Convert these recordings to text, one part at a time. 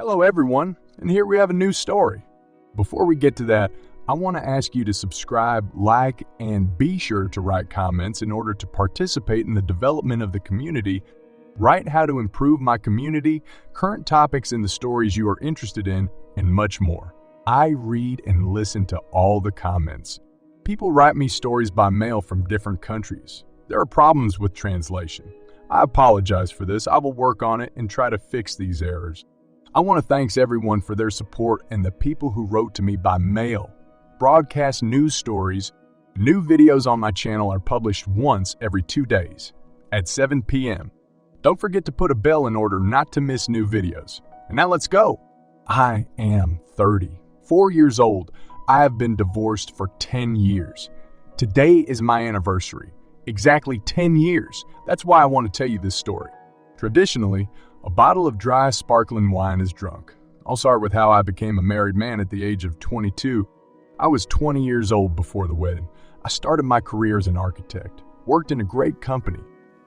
Hello everyone, and here we have a new story. Before we get to that, I want to ask you to subscribe, like, and be sure to write comments in order to participate in the development of the community, write how to improve my community, current topics in the stories you are interested in, and much more. I read and listen to all the comments. People write me stories by mail from different countries. There are problems with translation. I apologize for this. I will work on it and try to fix these errors. I want to thank everyone for their support and the people who wrote to me by mail. Broadcast news stories. New videos on my channel are published once every 2 days at 7 p.m. Don't forget to put a bell in order not to miss new videos. And now let's go. I am 34 years old. I have been divorced for 10 years. Today is my anniversary. Exactly 10 years. That's why I want to tell you this story. Traditionally, a bottle of dry sparkling wine is drunk. I'll start with how I became a married man at the age of 22. I was 20 years old before the wedding. I started my career as an architect, worked in a great company.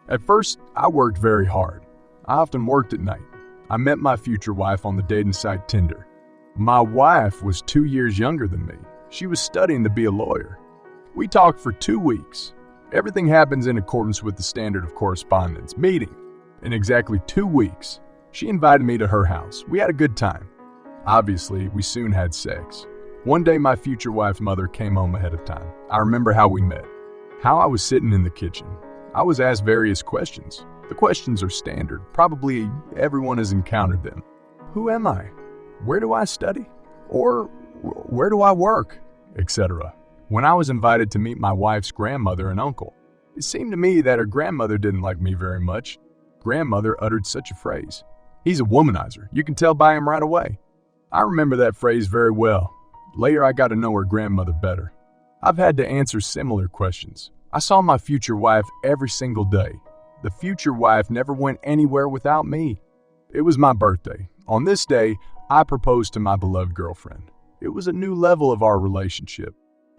At first, I worked very hard. I often worked at night. I met my future wife on the dating site Tinder. My wife was 2 years younger than me. She was studying to be a lawyer. We talked for 2 weeks. Everything happens in accordance with the standard of correspondence, meeting. In exactly 2 weeks, she invited me to her house. We had a good time. Obviously, we soon had sex. One day, my future wife's mother came home ahead of time. I remember how we met, how I was sitting in the kitchen. I was asked various questions. The questions are standard. Probably everyone has encountered them. Who am I? Where do I study? Or where do I work? Etc. When I was invited to meet my wife's grandmother and uncle, it seemed to me that her grandmother didn't like me very much. Grandmother uttered such a phrase. "He's a womanizer. You can tell by him right away." I remember that phrase very well. Later, I got to know her grandmother better. I've had to answer similar questions. I saw my future wife every single day. The future wife never went anywhere without me. It was my birthday. On this day, I proposed to my beloved girlfriend. It was a new level of our relationship.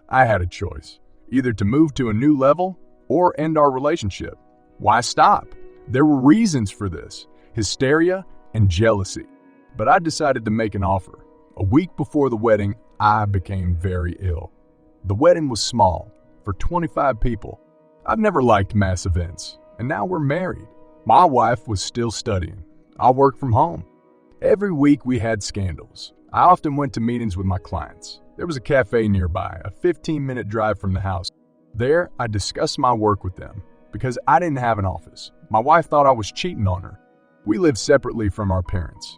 I had a choice, either to move to a new level or end our relationship. Why stop? There were reasons for this, hysteria and jealousy. But I decided to make an offer. A week before the wedding, I became very ill. The wedding was small, for 25 people. I've never liked mass events, and now we're married. My wife was still studying. I worked from home. Every week we had scandals. I often went to meetings with my clients. There was a cafe nearby, a 15-minute drive from the house. There, I discussed my work with them, because I didn't have an office. My wife thought I was cheating on her. We lived separately from our parents.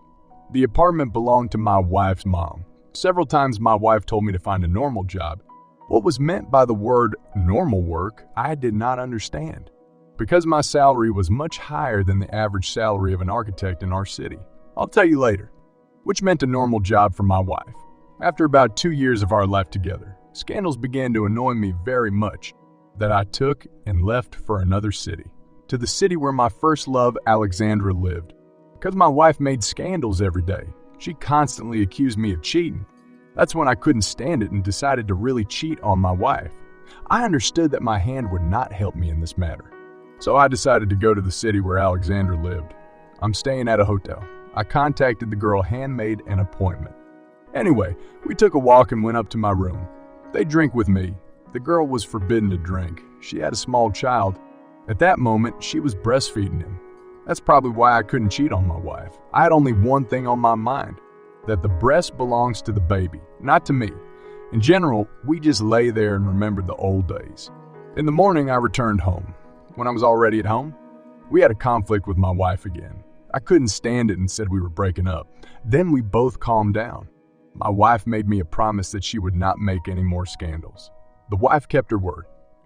The apartment belonged to my wife's mom. Several times my wife told me to find a normal job. What was meant by the word normal work, I did not understand. Because my salary was much higher than the average salary of an architect in our city. I'll tell you later. Which meant a normal job for my wife. After about 2 years of our life together, scandals began to annoy me very much that I took and left for another city. To the city where my first love, Alexandra, lived. Because my wife made scandals every day. She constantly accused me of cheating. That's when I couldn't stand it and decided to really cheat on my wife. I understood that my hand would not help me in this matter. So I decided to go to the city where Alexandra lived. I'm staying at a hotel. I contacted the girl, handmade an appointment. Anyway, we took a walk and went up to my room. They drank with me. The girl was forbidden to drink. She had a small child. At that moment, she was breastfeeding him. That's probably why I couldn't cheat on my wife. I had only one thing on my mind, that the breast belongs to the baby, not to me. In general, we just lay there and remembered the old days. In the morning, I returned home. When I was already at home, we had a conflict with my wife again. I couldn't stand it and said we were breaking up. Then we both calmed down. My wife made me a promise that she would not make any more scandals. The wife kept her word.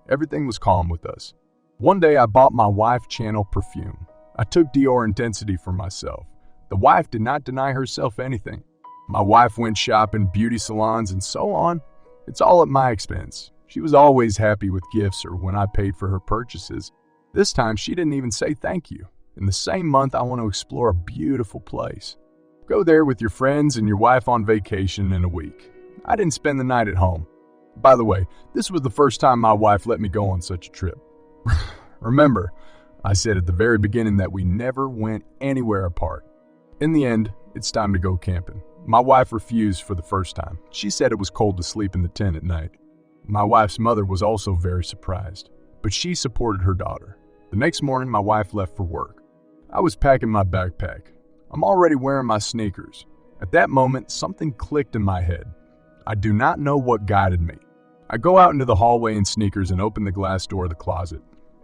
Everything was calm with us. One day I bought my wife Chanel perfume. I took Dior Intensity for myself. The wife did not deny herself anything. My wife went shopping, beauty salons, and so on. It's all at my expense. She was always happy with gifts or when I paid for her purchases. This time she didn't even say thank you. In the same month, I want to explore a beautiful place. Go there with your friends and your wife on vacation in a week. I didn't spend the night at home. By the way, this was the first time my wife let me go on such a trip. Remember, I said at the very beginning that we never went anywhere apart. In the end, It's time to go camping. My wife refused for the first time. She said it was cold to sleep in the tent at night. My wife's mother was also very surprised, but she supported her daughter. The next morning, my wife left for work. I was packing my backpack. I'm already wearing my sneakers. At that moment, something clicked in my head. I do not know what guided me. I go out into the hallway in sneakers and open the glass door of the closet.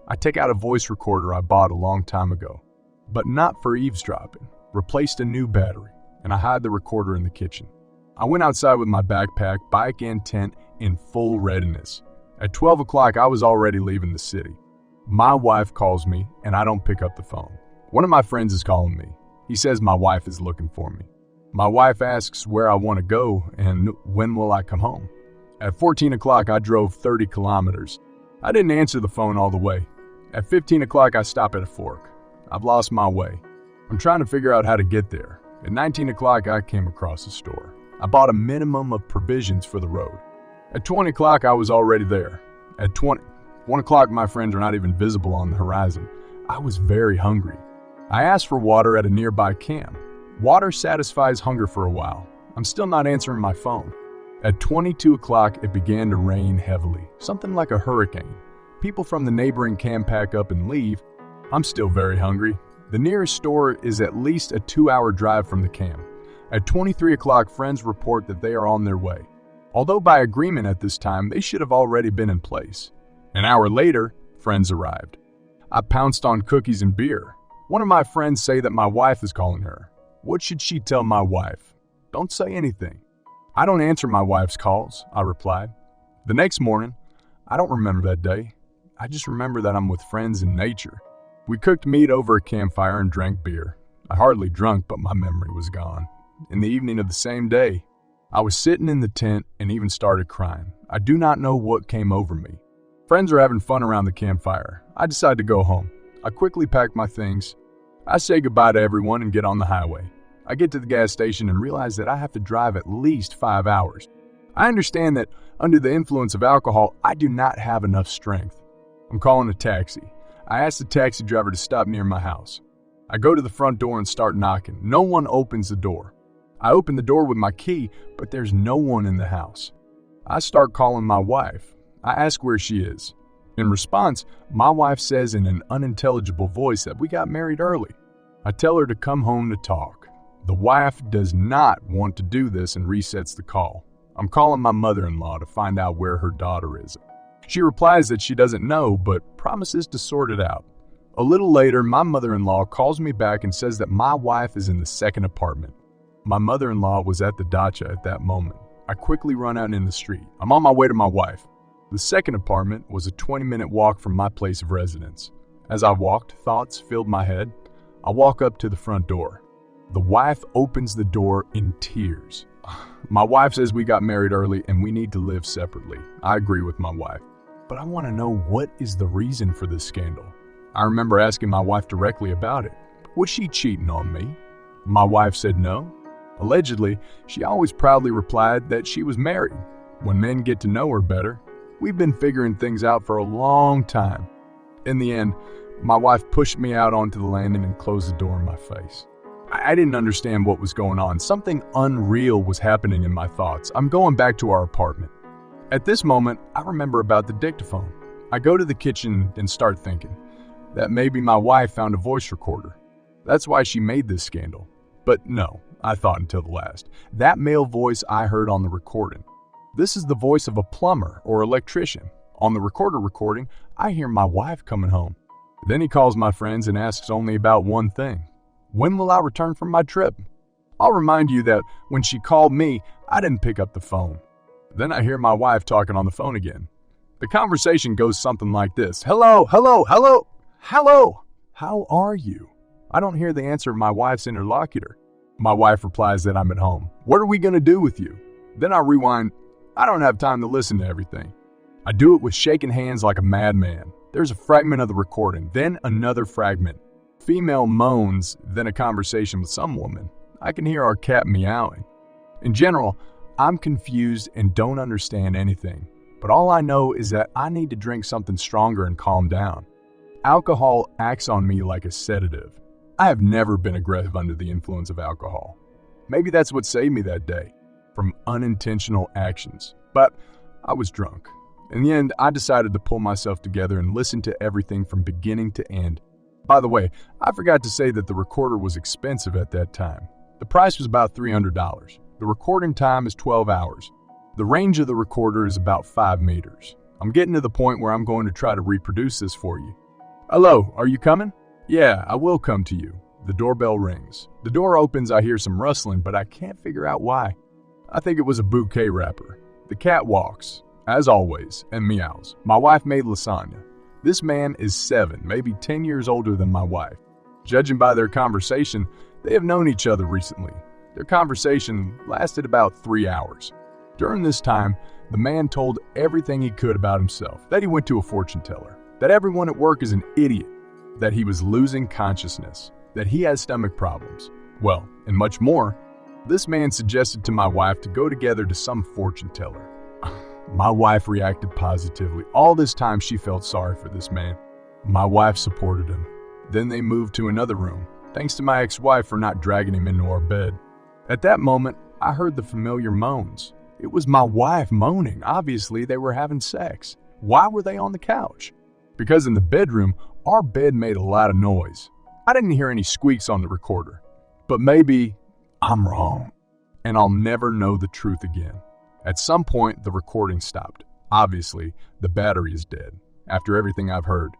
I take out a voice recorder I bought a long time ago, but not for eavesdropping. Replaced a new battery, and I hide the recorder in the kitchen. I went outside with my backpack, bike, and tent in full readiness. At 12 o'clock, I was already leaving the city. My wife calls me, and I don't pick up the phone. One of my friends is calling me. He says my wife is looking for me. My wife asks where I want to go and when will I come home. At 14 o'clock, I drove 30 kilometers. I didn't answer the phone all the way. At 15 o'clock, I stop at a fork. I've lost my way. I'm trying to figure out how to get there. At 19 o'clock, I came across a store. I bought a minimum of provisions for the road. At 20 o'clock, I was already there. At 1 o'clock, my friends are not even visible on the horizon. I was very hungry. I asked for water at a nearby camp. Water satisfies hunger for a while. I'm still not answering my phone. At 22 o'clock, it began to rain heavily, something like a hurricane. People from the neighboring camp pack up and leave. I'm still very hungry. The nearest store is at least a 2-hour drive from the camp. At 23 o'clock, friends report that they are on their way. Although by agreement at this time, they should have already been in place. An hour later, friends arrived. I pounced on cookies and beer. One of my friends say that my wife is calling her. What should she tell my wife? Don't say anything. I don't answer my wife's calls, I replied. The next morning, I don't remember that day. I just remember that I'm with friends in nature. We cooked meat over a campfire and drank beer. I hardly drunk, but my memory was gone. In the evening of the same day, I was sitting in the tent and even started crying. I do not know what came over me. Friends are having fun around the campfire. I decide to go home. I quickly pack my things. I say goodbye to everyone and get on the highway. I get to the gas station and realize that I have to drive at least 5 hours. I understand that under the influence of alcohol, I do not have enough strength. I'm calling a taxi. I ask the taxi driver to stop near my house. I go to the front door and start knocking. No one opens the door. I open the door with my key, but there's no one in the house. I start calling my wife. I ask where she is. In response, my wife says in an unintelligible voice that we got married early. I tell her to come home to talk. The wife does not want to do this and resets the call. I'm calling my mother-in-law to find out where her daughter is. She replies that she doesn't know, but promises to sort it out. A little later, my mother-in-law calls me back and says that my wife is in the second apartment. My mother-in-law was at the dacha at that moment. I quickly run out in the street. I'm on my way to my wife. The second apartment was a 20-minute walk from my place of residence. As I walked, thoughts filled my head. I walk up to the front door. The wife opens the door in tears. My wife says we got married early and we need to live separately. I agree with my wife. But I want to know what is the reason for this scandal. I remember asking my wife directly about it. Was she cheating on me? My wife said no. Allegedly, she always proudly replied that she was married. When men get to know her better, we've been figuring things out for a long time. In the end, my wife pushed me out onto the landing and closed the door in my face. I didn't understand what was going on. Something unreal was happening in my thoughts. I'm going back to our apartment. At this moment, I remember about the dictaphone. I go to the kitchen and start thinking that maybe my wife found a voice recorder. That's why she made this scandal. But no, I thought until the last. That male voice I heard on the recording. This is the voice of a plumber or electrician. On the recorder recording, I hear my wife coming home. Then he calls my friends and asks only about one thing. When will I return from my trip? I'll remind you that when she called me, I didn't pick up the phone. Then I hear my wife talking on the phone again. The conversation goes something like this. Hello, hello, hello, hello. How are you? I don't hear the answer of my wife's interlocutor. My wife replies that I'm at home. What are we going to do with you? Then I rewind. I don't have time to listen to everything. I do it with shaking hands like a madman. There's a fragment of the recording, then another fragment. Female moans, then a conversation with some woman. I can hear our cat meowing. In general, I'm confused and don't understand anything. But all I know is that I need to drink something stronger and calm down. Alcohol acts on me like a sedative. I have never been aggressive under the influence of alcohol. Maybe that's what saved me that day from unintentional actions. But I was drunk. In the end, I decided to pull myself together and listen to everything from beginning to end. By the way, I forgot to say that the recorder was expensive at that time. The price was about $300. The recording time is 12 hours. The range of the recorder is about 5 meters. I'm getting to the point where I'm going to try to reproduce this for you. Hello, are you coming? Yeah, I will come to you. The doorbell rings. The door opens, I hear some rustling, but I can't figure out why. I think it was a bouquet wrapper. The cat walks, as always, and meows. My wife made lasagna. This man is 7, maybe 10 years older than my wife. Judging by their conversation, they have known each other recently. Their conversation lasted about 3 hours. During this time, the man told everything he could about himself, that he went to a fortune teller, that everyone at work is an idiot, that he was losing consciousness, that he has stomach problems. Well, and much more. This man suggested to my wife to go together to some fortune teller. My wife reacted positively. All this time she felt sorry for this man. My wife supported him. Then they moved to another room, thanks to my ex-wife for not dragging him into our bed. At that moment, I heard the familiar moans. It was my wife moaning. Obviously, they were having sex. Why were they on the couch? Because in the bedroom, our bed made a lot of noise. I didn't hear any squeaks on the recorder. But maybe I'm wrong, and I'll never know the truth again. At some point, the recording stopped. Obviously, the battery is dead. After everything I've heard,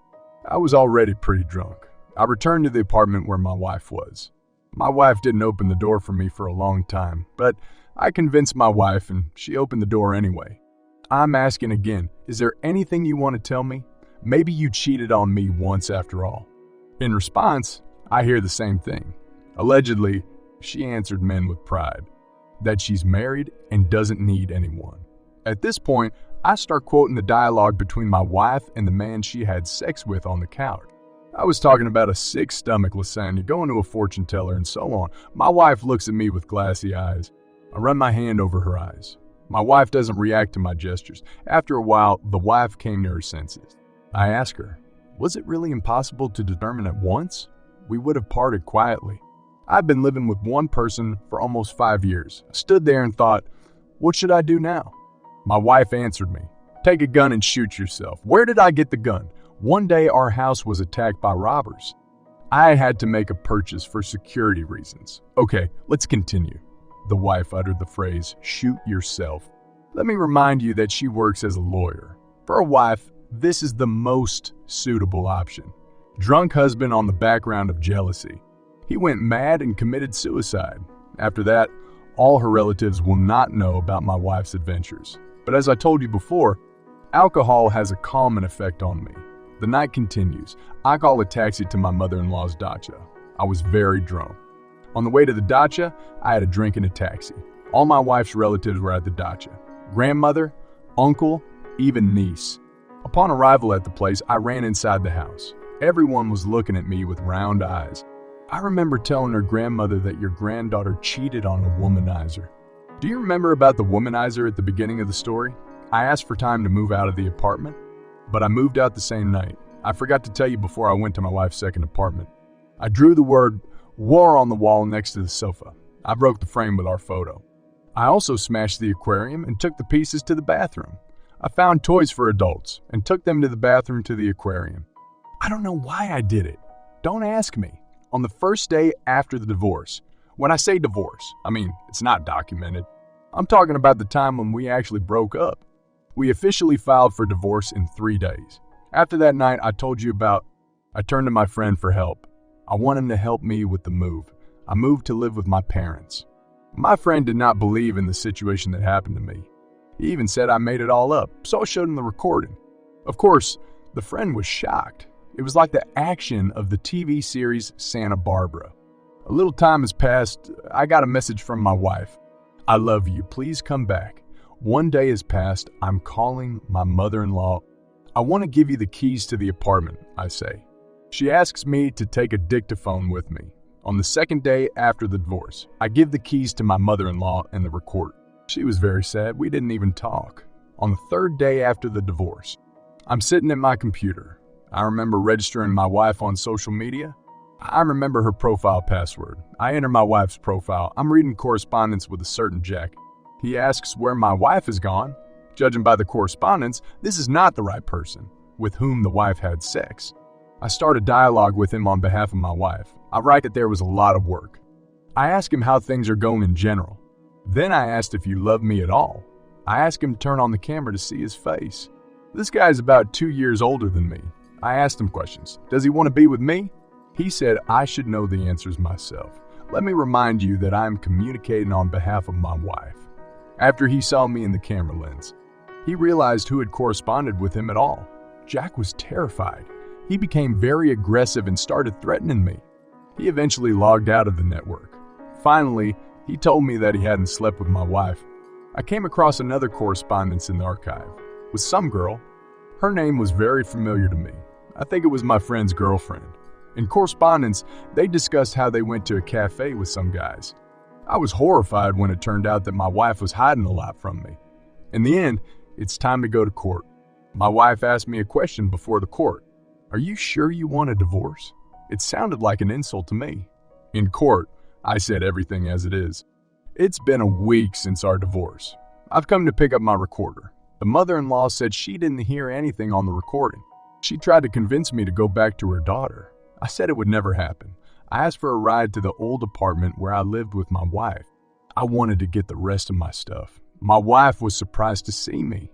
I was already pretty drunk. I returned to the apartment where my wife was. My wife didn't open the door for me for a long time, but I convinced my wife and she opened the door anyway. I'm asking again, is there anything you want to tell me? Maybe you cheated on me once after all. In response, I hear the same thing. Allegedly, she answered men with pride, that she's married and doesn't need anyone. At this point, I start quoting the dialogue between my wife and the man she had sex with on the couch. I was talking about a sick stomach lasagna, going to a fortune teller, and so on. My wife looks at me with glassy eyes. I run my hand over her eyes. My wife doesn't react to my gestures. After a while, the wife came to her senses. I ask her, was it really impossible to determine at once? We would have parted quietly. I've been living with one person for almost 5 years. I stood there and thought, what should I do now? My wife answered me, take a gun and shoot yourself. Where did I get the gun? One day our house was attacked by robbers. I had to make a purchase for security reasons. Okay, let's continue. The wife uttered the phrase, shoot yourself. Let me remind you that she works as a lawyer. For a wife, this is the most suitable option. Drunk husband on the background of jealousy. He went mad and committed suicide. After that, all her relatives will not know about my wife's adventures. But as I told you before, alcohol has a calming effect on me. The night continues. I call a taxi to my mother-in-law's dacha. I was very drunk. On the way to the dacha, I had a drink in a taxi. All my wife's relatives were at the dacha. Grandmother, uncle, even niece. Upon arrival at the place, I ran inside the house. Everyone was looking at me with round eyes. I remember telling her grandmother that your granddaughter cheated on a womanizer. Do you remember about the womanizer at the beginning of the story? I asked for time to move out of the apartment, but I moved out the same night. I forgot to tell you before I went to my wife's second apartment. I drew the word war on the wall next to the sofa. I broke the frame with our photo. I also smashed the aquarium and took the pieces to the bathroom. I found toys for adults and took them to the bathroom to the aquarium. I don't know why I did it. Don't ask me. On the first day after the divorce. When I say divorce, I mean, it's not documented. I'm talking about the time when we actually broke up. We officially filed for divorce in 3 days. After that night I told you about, I turned to my friend for help. I want him to help me with the move. I moved to live with my parents. My friend did not believe in the situation that happened to me. He even said I made it all up, so I showed him the recording. Of course, the friend was shocked. It was like the action of the TV series Santa Barbara. A little time has passed. I got a message from my wife. I love you. Please come back. 1 day has passed. I'm calling my mother-in-law. I want to give you the keys to the apartment, I say. She asks me to take a dictaphone with me. On the second day after the divorce, I give the keys to my mother-in-law and the recorder. She was very sad. We didn't even talk. On the third day after the divorce, I'm sitting at my computer. I remember registering my wife on social media. I remember her profile password. I enter my wife's profile. I'm reading correspondence with a certain Jack. He asks where my wife has gone. Judging by the correspondence, this is not the right person with whom the wife had sex. I start a dialogue with him on behalf of my wife. I write that there was a lot of work. I ask him how things are going in general. Then I asked if you love me at all. I asked him to turn on the camera to see his face. This guy is about 2 years older than me. I asked him questions. Does he want to be with me? He said I should know the answers myself. Let me remind you that I am communicating on behalf of my wife. After he saw me in the camera lens, he realized who had corresponded with him at all. Jack was terrified. He became very aggressive and started threatening me. He eventually logged out of the network. Finally, he told me that he hadn't slept with my wife. I came across another correspondence in the archive with some girl. Her name was very familiar to me. I think it was my friend's girlfriend. In correspondence, they discussed how they went to a cafe with some guys. I was horrified when it turned out that my wife was hiding a lot from me. In the end, it's time to go to court. My wife asked me a question before the court. Are you sure you want a divorce? It sounded like an insult to me. In court, I said everything as it is. It's been a week since our divorce. I've come to pick up my recorder. The mother-in-law said she didn't hear anything on the recording. She tried to convince me to go back to her daughter. I said it would never happen. I asked for a ride to the old apartment where I lived with my wife. I wanted to get the rest of my stuff. My wife was surprised to see me.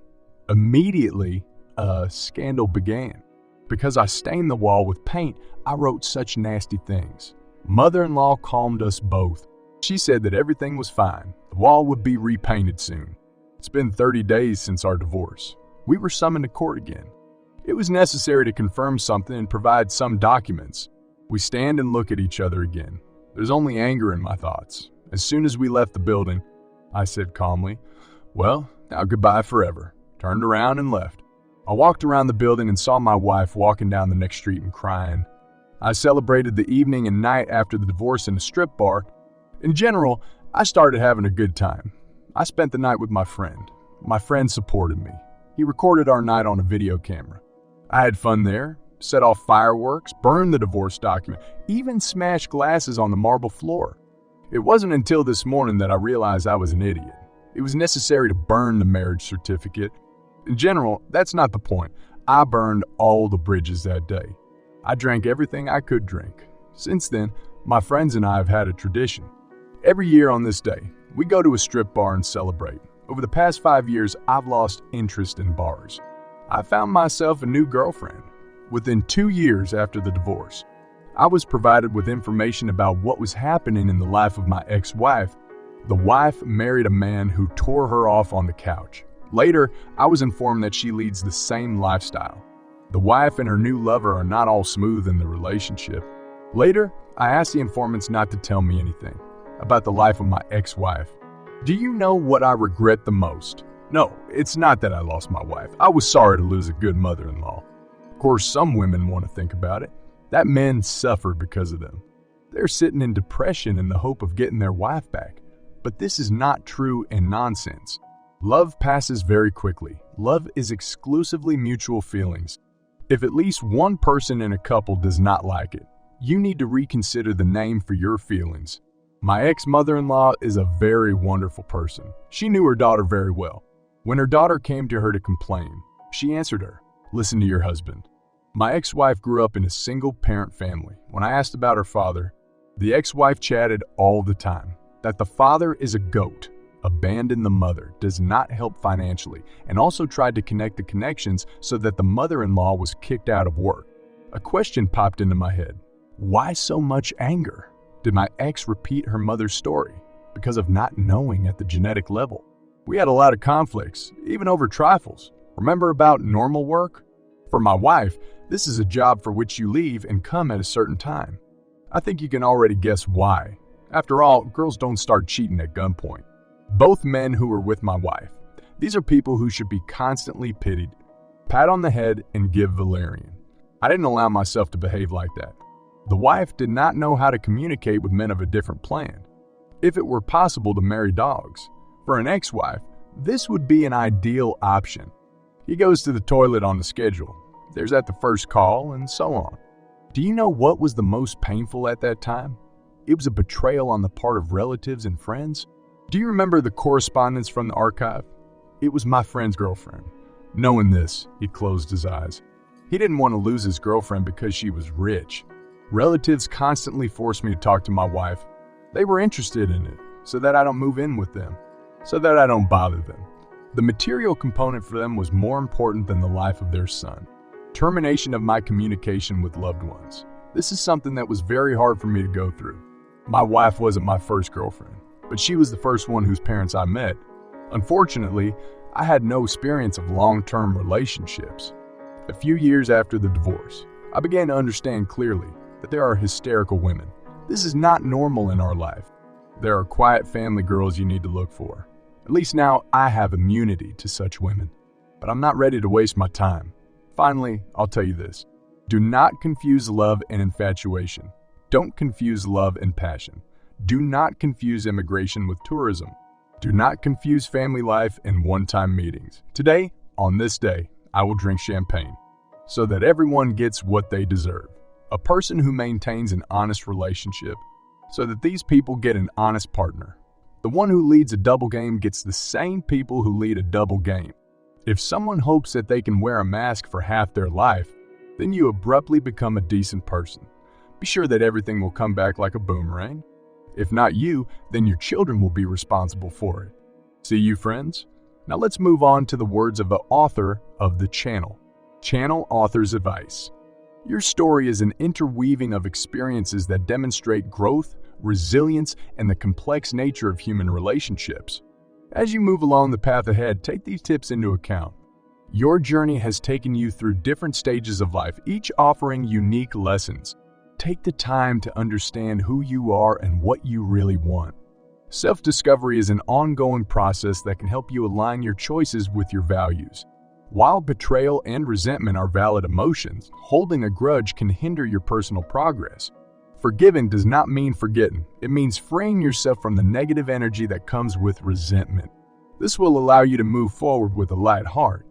Immediately, a scandal began. Because I stained the wall with paint, I wrote such nasty things. Mother-in-law calmed us both. She said that everything was fine. The wall would be repainted soon. It's been 30 days since our divorce. We were summoned to court again. It was necessary to confirm something and provide some documents. We stand and look at each other again. There's only anger in my thoughts. As soon as we left the building, I said calmly, "Well, now goodbye forever." Turned around and left. I walked around the building and saw my wife walking down the next street and crying. I celebrated the evening and night after the divorce in a strip bar. In general, I started having a good time. I spent the night with my friend. My friend supported me. He recorded our night on a video camera. I had fun there, set off fireworks, burned the divorce document, even smashed glasses on the marble floor. It wasn't until this morning that I realized I was an idiot. It was necessary to burn the marriage certificate. In general, that's not the point. I burned all the bridges that day. I drank everything I could drink. Since then, my friends and I have had a tradition. Every year on this day, we go to a strip bar and celebrate. Over the past 5 years, I've lost interest in bars. I found myself a new girlfriend. Within 2 years after the divorce, I was provided with information about what was happening in the life of my ex-wife. The wife married a man who tore her off on the couch. Later, I was informed that she leads the same lifestyle. The wife and her new lover are not all smooth in the relationship. Later, I asked the informants not to tell me anything about the life of my ex-wife. Do you know what I regret the most? No, it's not that I lost my wife. I was sorry to lose a good mother-in-law. Of course, some women want to think about it. That men suffered because of them. They're sitting in depression in the hope of getting their wife back. But this is not true and nonsense. Love passes very quickly. Love is exclusively mutual feelings. If at least one person in a couple does not like it, you need to reconsider the name for your feelings. My ex-mother-in-law is a very wonderful person. She knew her daughter very well. When her daughter came to her to complain, she answered her, "Listen to your husband." My ex-wife grew up in a single-parent family. When I asked about her father, the ex-wife chatted all the time that the father is a goat, abandoned the mother, does not help financially, and also tried to connect the connections so that the mother-in-law was kicked out of work. A question popped into my head. Why so much anger? Did my ex repeat her mother's story because of not knowing at the genetic level? We had a lot of conflicts, even over trifles. Remember about normal work? For my wife, this is a job for which you leave and come at a certain time. I think you can already guess why. After all, girls don't start cheating at gunpoint. Both men who were with my wife. These are people who should be constantly pitied. Pat on the head and give valerian. I didn't allow myself to behave like that. The wife did not know how to communicate with men of a different plan. If it were possible to marry dogs, for an ex-wife, this would be an ideal option. He goes to the toilet on the schedule. There's at the first call, and so on. Do you know what was the most painful at that time? It was a betrayal on the part of relatives and friends. Do you remember the correspondence from the archive? It was my friend's girlfriend. Knowing this, he closed his eyes. He didn't want to lose his girlfriend because she was rich. Relatives constantly forced me to talk to my wife. They were interested in it, so that I don't move in with them, so that I don't bother them. The material component for them was more important than the life of their son. Termination of my communication with loved ones. This is something that was very hard for me to go through. My wife wasn't my first girlfriend, but she was the first one whose parents I met. Unfortunately, I had no experience of long-term relationships. A few years after the divorce, I began to understand clearly that there are hysterical women. This is not normal in our life. There are quiet family girls you need to look for. At least now I have immunity to such women, but I'm not ready to waste my time. Finally, I'll tell you this. Do not confuse love and infatuation. Don't confuse love and passion. Do not confuse immigration with tourism. Do not confuse family life and one-time meetings. Today, on this day, I will drink champagne so that everyone gets what they deserve. A person who maintains an honest relationship so that these people get an honest partner. The one who leads a double game gets the same people who lead a double game. If someone hopes that they can wear a mask for half their life, then you abruptly become a decent person. Be sure that everything will come back like a boomerang. If not you, then your children will be responsible for it. See you, friends? Now let's move on to the words of the author of the channel. Channel author's advice. Your story is an interweaving of experiences that demonstrate growth, resilience, and the complex nature of human relationships. As you move along the path ahead, take these tips into account. Your journey has taken you through different stages of life, each offering unique lessons. Take the time to understand who you are and what you really want. Self-discovery is an ongoing process that can help you align your choices with your values. While betrayal and resentment are valid emotions, holding a grudge can hinder your personal progress. Forgiving does not mean forgetting. It means freeing yourself from the negative energy that comes with resentment. This will allow you to move forward with a light heart.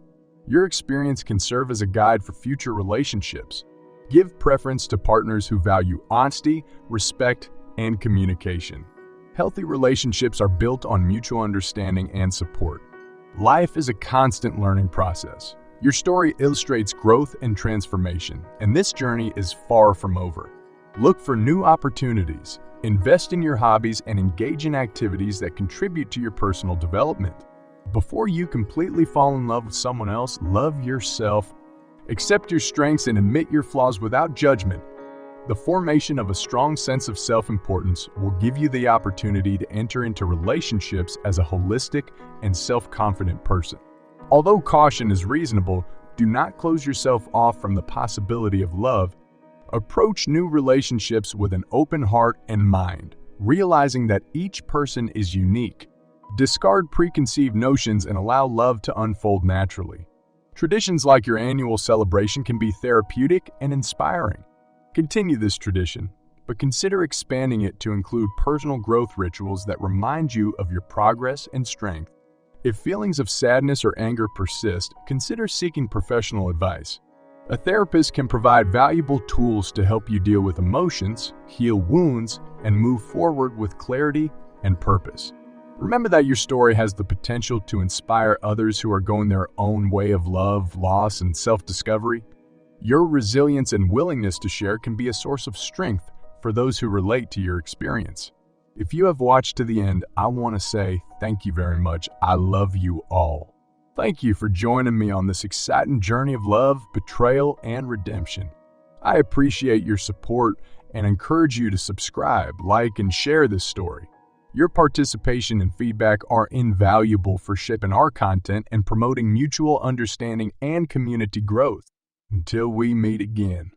Your experience can serve as a guide for future relationships. Give preference to partners who value honesty, respect, and communication. Healthy relationships are built on mutual understanding and support. Life is a constant learning process. Your story illustrates growth and transformation, and this journey is far from over. Look for new opportunities, invest in your hobbies, and engage in activities that contribute to your personal development. Before you completely fall in love with someone else, love yourself. Accept your strengths and admit your flaws without judgment. The formation of a strong sense of self-importance will give you the opportunity to enter into relationships as a holistic and self-confident person. Although caution is reasonable, do not close yourself off from the possibility of love. Approach new relationships with an open heart and mind, realizing that each person is unique. Discard preconceived notions and allow love to unfold naturally. Traditions like your annual celebration can be therapeutic and inspiring. Continue this tradition, but consider expanding it to include personal growth rituals that remind you of your progress and strength. If feelings of sadness or anger persist, consider seeking professional advice. A therapist can provide valuable tools to help you deal with emotions, heal wounds, and move forward with clarity and purpose. Remember that your story has the potential to inspire others who are going their own way of love, loss, and self-discovery. Your resilience and willingness to share can be a source of strength for those who relate to your experience. If you have watched to the end, I want to say thank you very much. I love you all. Thank you for joining me on this exciting journey of love, betrayal, and redemption. I appreciate your support and encourage you to subscribe, like, and share this story. Your participation and feedback are invaluable for shaping our content and promoting mutual understanding and community growth. Until we meet again.